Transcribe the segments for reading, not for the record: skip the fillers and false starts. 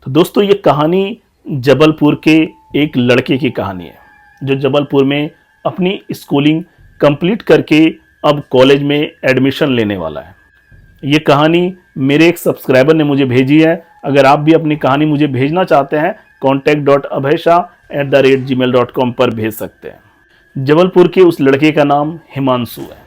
तो दोस्तों ये कहानी जबलपुर के एक लड़के की कहानी है जो जबलपुर में अपनी स्कूलिंग कंप्लीट करके अब कॉलेज में एडमिशन लेने वाला है। ये कहानी मेरे एक सब्सक्राइबर ने मुझे भेजी है। अगर आप भी अपनी कहानी मुझे भेजना चाहते हैं contact.abhaysha@gmail.com पर भेज सकते हैं। जबलपुर के उस लड़के का नाम हिमांशु है।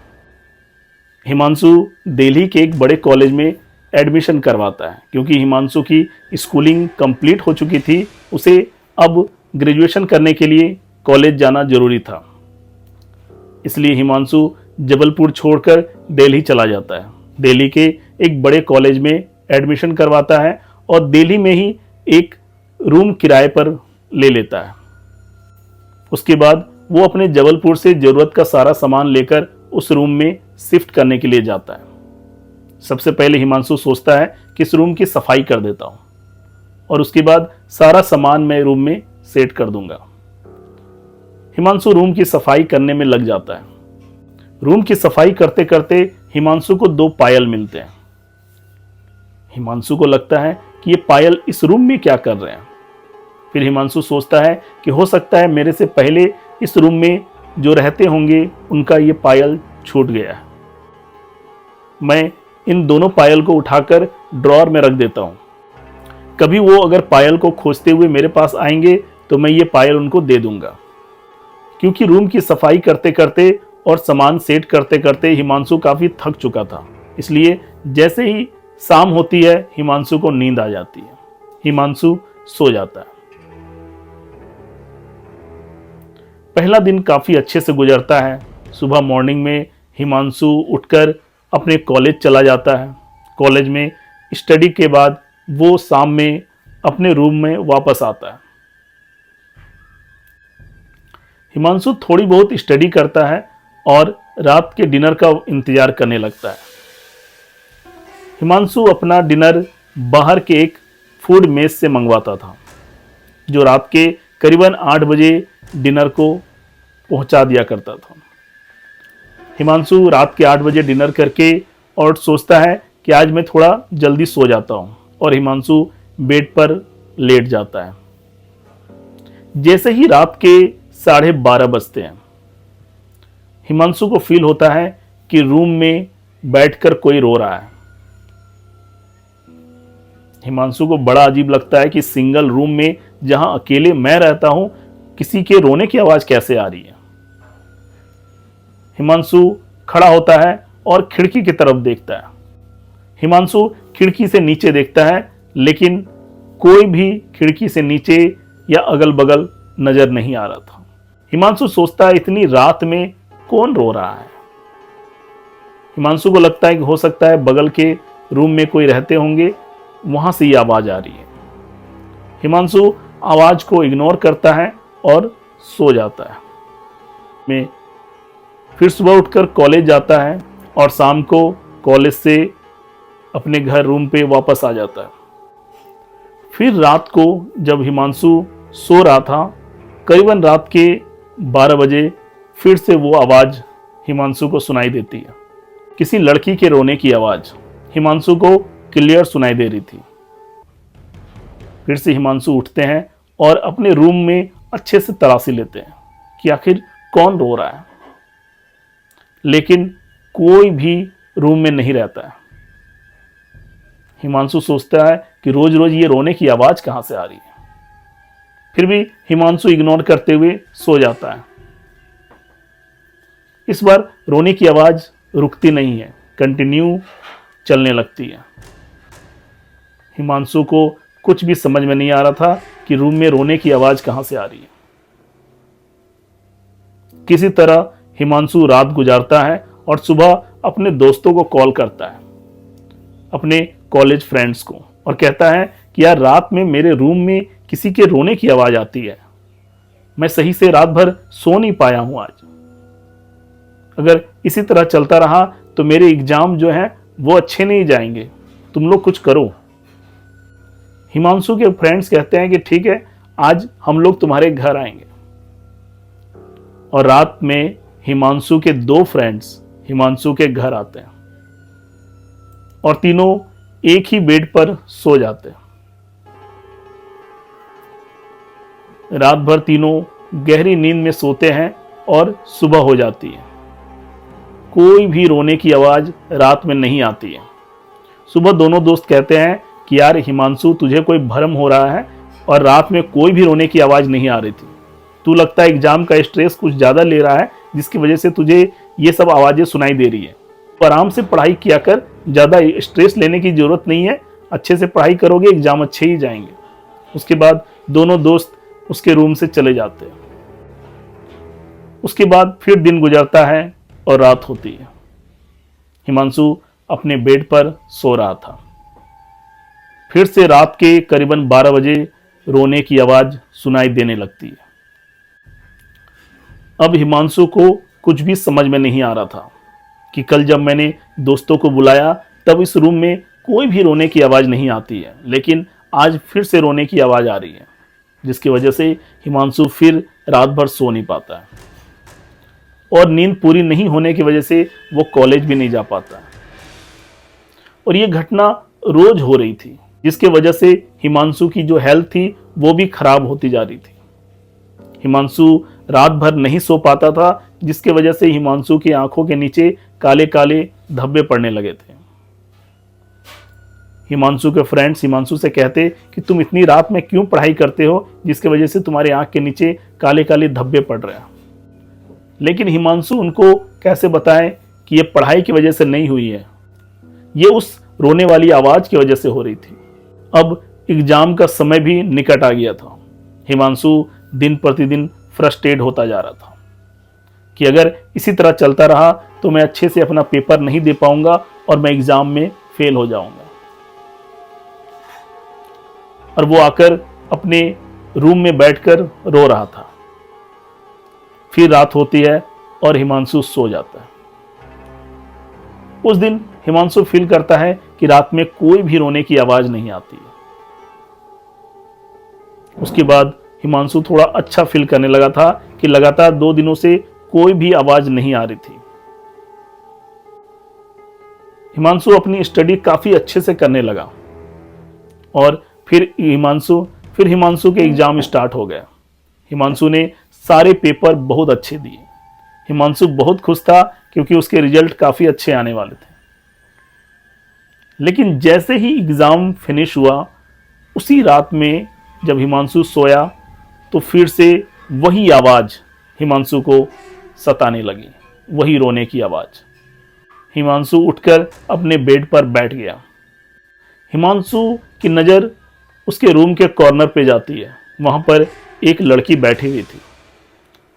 हिमांशु दिल्ली के एक बड़े कॉलेज में एडमिशन करवाता है क्योंकि हिमांशु की स्कूलिंग कंप्लीट हो चुकी थी। उसे अब ग्रेजुएशन करने के लिए कॉलेज जाना जरूरी था, इसलिए हिमांशु जबलपुर छोड़कर दिल्ली चला जाता है। दिल्ली के एक बड़े कॉलेज में एडमिशन करवाता है और दिल्ली में ही एक रूम किराए पर ले लेता है। उसके बाद वो अपने जबलपुर से ज़रूरत का सारा सामान लेकर उस रूम में शिफ्ट करने के लिए जाता है। सबसे पहले हिमांशु सोचता है कि इस रूम की सफाई कर देता हूँ और उसके बाद सारा सामान मैं रूम में सेट कर दूंगा। हिमांशु रूम की सफाई करने में लग जाता है। रूम की सफाई करते करते हिमांशु को 2 पायल मिलते हैं। हिमांशु को लगता है कि ये पायल इस रूम में क्या कर रहे हैं। फिर हिमांशु सोचता है कि हो सकता है मेरे से पहले इस रूम में जो रहते होंगे उनका ये पायल छूट गया है। मैं इन दोनों पायल को उठाकर ड्रॉअर में रख देता हूँ। कभी वो अगर पायल को खोजते हुए मेरे पास आएंगे तो मैं ये पायल उनको दे दूंगा। क्योंकि रूम की सफाई करते करते और सामान सेट करते करते हिमांशु काफ़ी थक चुका था, इसलिए जैसे ही शाम होती है हिमांशु को नींद आ जाती है। हिमांशु सो जाता है। पहला दिन काफ़ी अच्छे से गुजरता है। सुबह मॉर्निंग में हिमांशु उठकर अपने कॉलेज चला जाता है। कॉलेज में स्टडी के बाद वो शाम में अपने रूम में वापस आता है। हिमांशु थोड़ी बहुत स्टडी करता है और रात के डिनर का इंतजार करने लगता है। हिमांशु अपना डिनर बाहर के एक फूड मेस से मंगवाता था जो रात के करीबन 8 बजे डिनर को पहुंचा दिया करता था। हिमांशु रात के 8 बजे डिनर करके और सोचता है कि आज मैं थोड़ा जल्दी सो जाता हूं और हिमांशु बेड पर लेट जाता है। जैसे ही रात के 12:30 बजते हैं हिमांशु को फील होता है कि रूम में बैठकर कोई रो रहा है। हिमांशु को बड़ा अजीब लगता है कि सिंगल रूम में जहां अकेले मैं रहता हूं किसी के रोने की आवाज कैसे आ रही है। हिमांशु खड़ा होता है और खिड़की की तरफ देखता है। हिमांशु खिड़की से नीचे देखता है लेकिन कोई भी खिड़की से नीचे या अगल बगल नजर नहीं आ रहा था। हिमांशु सोचता है इतनी रात में कौन रो रहा है। हिमांशु को लगता है कि हो सकता है बगल के रूम में कोई रहते होंगे, वहां से ये आवाज आ रही है। हिमांशु आवाज को इग्नोर करता है और सो जाता है। मैं फिर सुबह उठकर कॉलेज जाता है और शाम को कॉलेज से अपने घर रूम पे वापस आ जाता है। फिर रात को जब हिमांशु सो रहा था करीबन रात के 12 बजे फिर से वो आवाज़ हिमांशु को सुनाई देती है। किसी लड़की के रोने की आवाज़ हिमांशु को क्लियर सुनाई दे रही थी। फिर से हिमांशु उठते हैं और अपने रूम में अच्छे से तलाशी लेते हैं कि आखिर कौन रो रहा है, लेकिन कोई भी रूम में नहीं रहता है। हिमांशु सोचता है कि रोज रोज ये रोने की आवाज कहां से आ रही है। फिर भी हिमांशु इग्नोर करते हुए सो जाता है। इस बार रोने की आवाज रुकती नहीं है, कंटिन्यू चलने लगती है। हिमांशु को कुछ भी समझ में नहीं आ रहा था कि रूम में रोने की आवाज कहां से आ रही है। किसी तरह हिमांशु रात गुजारता है और सुबह अपने दोस्तों को कॉल करता है, अपने कॉलेज फ्रेंड्स को, और कहता है कि यार रात में मेरे रूम में किसी के रोने की आवाज आती है। मैं सही से रात भर सो नहीं पाया हूं आज। अगर इसी तरह चलता रहा तो मेरे एग्जाम जो हैं वो अच्छे नहीं जाएंगे, तुम लोग कुछ करो। हिमांशु के फ्रेंड्स कहते हैं कि ठीक है, आज हम लोग तुम्हारे घर आएंगे। और रात में हिमांशु के 2 फ्रेंड्स हिमांशु के घर आते हैं और तीनों एक ही बेड पर सो जाते हैं। रात भर तीनों गहरी नींद में सोते हैं और सुबह हो जाती है। कोई भी रोने की आवाज़ रात में नहीं आती है। सुबह दोनों दोस्त कहते हैं कि यार हिमांशु, तुझे कोई भ्रम हो रहा है और रात में कोई भी रोने की आवाज़ नहीं आ रही थी। तू लगता है एग्जाम का स्ट्रेस कुछ ज़्यादा ले रहा है, जिसकी वजह से तुझे ये सब आवाज़ें सुनाई दे रही है। तो आराम से पढ़ाई किया कर, ज़्यादा स्ट्रेस लेने की ज़रूरत नहीं है। अच्छे से पढ़ाई करोगे, एग्जाम अच्छे ही जाएंगे। उसके बाद दोनों दोस्त उसके रूम से चले जाते हैं। उसके बाद फिर दिन गुजरता है और रात होती है। हिमांशु अपने बेड पर सो रहा था। फिर से रात के करीबन 12 बजे रोने की आवाज़ सुनाई देने लगती है। अब हिमांशु को कुछ भी समझ में नहीं आ रहा था कि कल जब मैंने दोस्तों को बुलाया तब इस रूम में कोई भी रोने की आवाज़ नहीं आती है, लेकिन आज फिर से रोने की आवाज़ आ रही है, जिसकी वजह से हिमांशु फिर रात भर सो नहीं पाता है और नींद पूरी नहीं होने की वजह से वो कॉलेज भी नहीं जा पाता। और ये घटना रोज हो रही थी, जिसके वजह से हिमांशु की जो हेल्थ थी वो भी खराब होती जा रही थी। हिमांशु रात भर नहीं सो पाता था, जिसके वजह से हिमांशु की आंखों के नीचे काले काले धब्बे पड़ने लगे थे। हिमांशु के फ्रेंड्स हिमांशु से कहते कि तुम इतनी रात में क्यों पढ़ाई करते हो, जिसकी वजह से तुम्हारे आंख के नीचे काले काले धब्बे पड़ रहे हैं। लेकिन हिमांशु उनको कैसे बताएं कि ये पढ़ाई की वजह से नहीं हुई है, ये उस रोने वाली आवाज की वजह से हो रही थी। अब एग्जाम का समय भी निकट आ गया था। हिमांशु दिन प्रतिदिन फ्रस्ट्रेट होता जा रहा था कि अगर इसी तरह चलता रहा तो मैं अच्छे से अपना पेपर नहीं दे पाऊंगा और मैं एग्जाम में फेल हो जाऊंगा। और वो आकर अपने रूम में बैठकर रो रहा था। फिर रात होती है और हिमांशु सो जाता है। उस दिन हिमांशु फील करता है कि रात में कोई भी रोने की आवाज नहीं आती है। उसके बाद हिमांशु थोड़ा अच्छा फील करने लगा था कि लगातार 2 दिनों से कोई भी आवाज नहीं आ रही थी। हिमांशु अपनी स्टडी काफी अच्छे से करने लगा और फिर हिमांशु के एग्जाम स्टार्ट हो गया। हिमांशु ने सारे पेपर बहुत अच्छे दिए। हिमांशु बहुत खुश था क्योंकि उसके रिजल्ट काफी अच्छे आने वाले थे। लेकिन जैसे ही एग्जाम फिनिश हुआ, उसी रात में जब हिमांशु सोया तो फिर से वही आवाज हिमांशु को सताने लगी, वही रोने की आवाज। हिमांशु उठकर अपने बेड पर बैठ गया। हिमांशु की नज़र उसके रूम के कॉर्नर पे जाती है। वहां पर एक लड़की बैठी हुई थी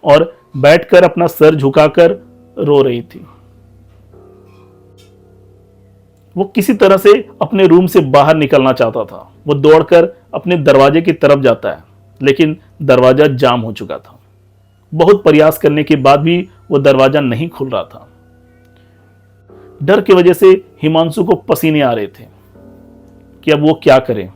और बैठकर अपना सर झुकाकर रो रही थी। वो किसी तरह से अपने रूम से बाहर निकलना चाहता था। वो दौड़कर अपने दरवाजे की तरफ जाता है, लेकिन दरवाजा जाम हो चुका था। बहुत प्रयास करने के बाद भी वो दरवाजा नहीं खुल रहा था। डर की वजह से हिमांशु को पसीने आ रहे थे कि अब वो क्या करे।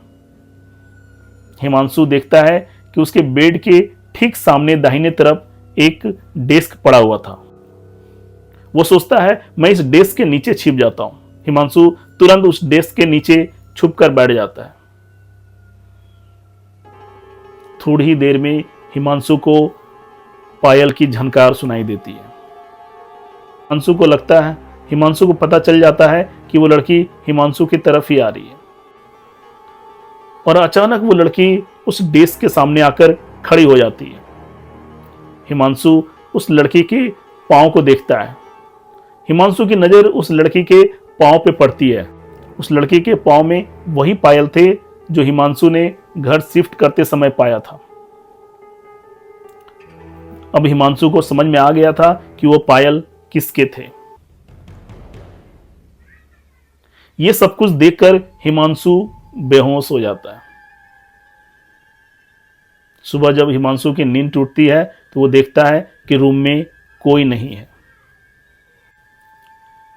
हिमांशु देखता है कि उसके बेड के ठीक सामने दाहिने तरफ एक डेस्क पड़ा हुआ था। वो सोचता है मैं इस डेस्क के नीचे छिप जाता हूं। हिमांशु तुरंत उस डेस्क के नीचे छुपकर बैठ जाता है। थोड़ी ही देर में हिमांशु को पायल की झनकार सुनाई देती है। हिमांशु को पता चल जाता है कि वो लड़की हिमांशु की तरफ ही आ रही है और अचानक वो लड़की उस डेस्क के सामने आकर खड़ी हो जाती है। हिमांशु उस लड़की के पांव को देखता है। हिमांशु की नज़र उस लड़की के पांव पे पड़ती है। उस लड़की के पांव में वही पायल थे जो हिमांशु ने घर शिफ्ट करते समय पाया था। अब हिमांशु को समझ में आ गया था कि वो पायल किसके थे। ये सब कुछ देखकर हिमांशु बेहोश हो जाता है। सुबह जब हिमांशु की नींद टूटती है तो वो देखता है कि रूम में कोई नहीं है,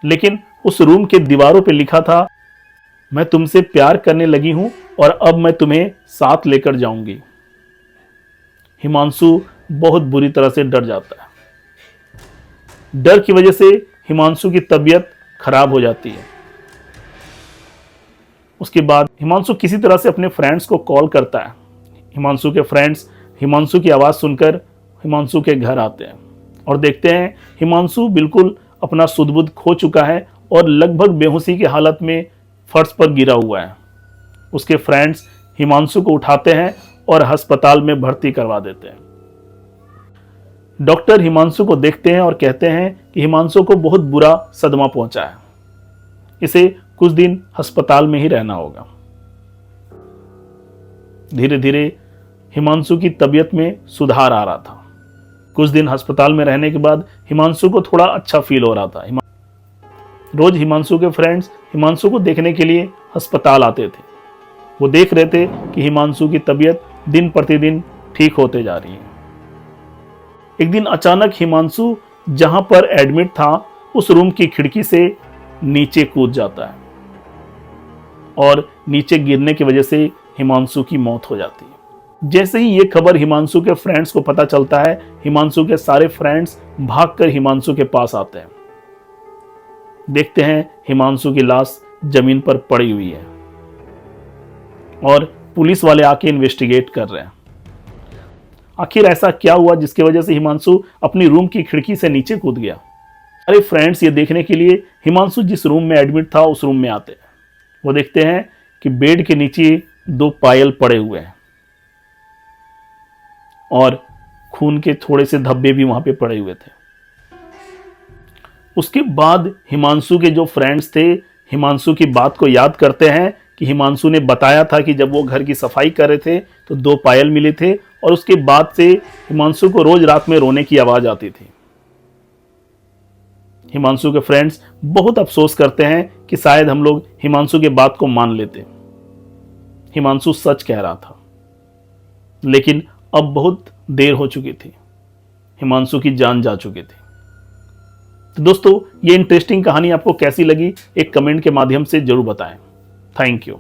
लेकिन उस रूम के दीवारों पे लिखा था, मैं तुमसे प्यार करने लगी हूं और अब मैं तुम्हें साथ लेकर जाऊंगी। हिमांशु बहुत बुरी तरह से डर जाता है। डर की वजह से हिमांशु की तबीयत खराब हो जाती है। उसके बाद हिमांशु किसी तरह से अपने फ्रेंड्स को कॉल करता है। हिमांशु के फ्रेंड्स हिमांशु की आवाज़ सुनकर हिमांशु के घर आते हैं और देखते हैं हिमांशु बिल्कुल अपना सुध बुध खो चुका है और लगभग बेहोशी की हालत में फर्श पर गिरा हुआ है। उसके फ्रेंड्स हिमांशु को उठाते हैं और अस्पताल में भर्ती करवा देते हैं। डॉक्टर हिमांशु को देखते हैं और कहते हैं कि हिमांशु को बहुत बुरा सदमा पहुंचा है, इसे कुछ दिन अस्पताल में ही रहना होगा। धीरे धीरे हिमांशु की तबीयत में सुधार आ रहा था। कुछ दिन अस्पताल में रहने के बाद हिमांशु को थोड़ा अच्छा फील हो रहा था। रोज हिमांशु के फ्रेंड्स हिमांशु को देखने के लिए अस्पताल आते थे। वो देख रहे थे कि हिमांशु की तबीयत दिन प्रतिदिन ठीक होते जा रही है। एक दिन अचानक हिमांशु जहां पर एडमिट था उस रूम की खिड़की से नीचे कूद जाता है और नीचे गिरने की वजह से हिमांशु की मौत हो जाती है। जैसे ही ये खबर हिमांशु के फ्रेंड्स को पता चलता है, हिमांशु के सारे फ्रेंड्स भागकर हिमांशु के पास आते हैं। देखते हैं हिमांशु की लाश जमीन पर पड़ी हुई है और पुलिस वाले आके इन्वेस्टिगेट कर रहे हैं। आखिर ऐसा क्या हुआ जिसकी वजह से हिमांशु अपनी रूम की खिड़की से नीचे कूद गया। सारे फ्रेंड्स ये देखने के लिए हिमांशु जिस रूम में एडमिट था उस रूम में आते हैं। वो देखते हैं कि बेड के नीचे 2 पायल पड़े हुए हैं और खून के थोड़े से धब्बे भी वहां पे पड़े हुए थे। उसके बाद हिमांशु के जो फ्रेंड्स थे हिमांशु की बात को याद करते हैं कि हिमांशु ने बताया था कि जब वो घर की सफाई कर रहे थे तो 2 पायल मिले थे और उसके बाद से हिमांशु को रोज रात में रोने की आवाज आती थी। हिमांशु के फ्रेंड्स बहुत अफसोस करते हैं कि शायद हम लोग हिमांशु के बात को मान लेते। हिमांशु सच कह रहा था, लेकिन अब बहुत देर हो चुकी थी। हिमांशु की जान जा चुकी थी। तो दोस्तों, ये इंटरेस्टिंग कहानी आपको कैसी लगी एक कमेंट के माध्यम से जरूर बताएं। Thank you.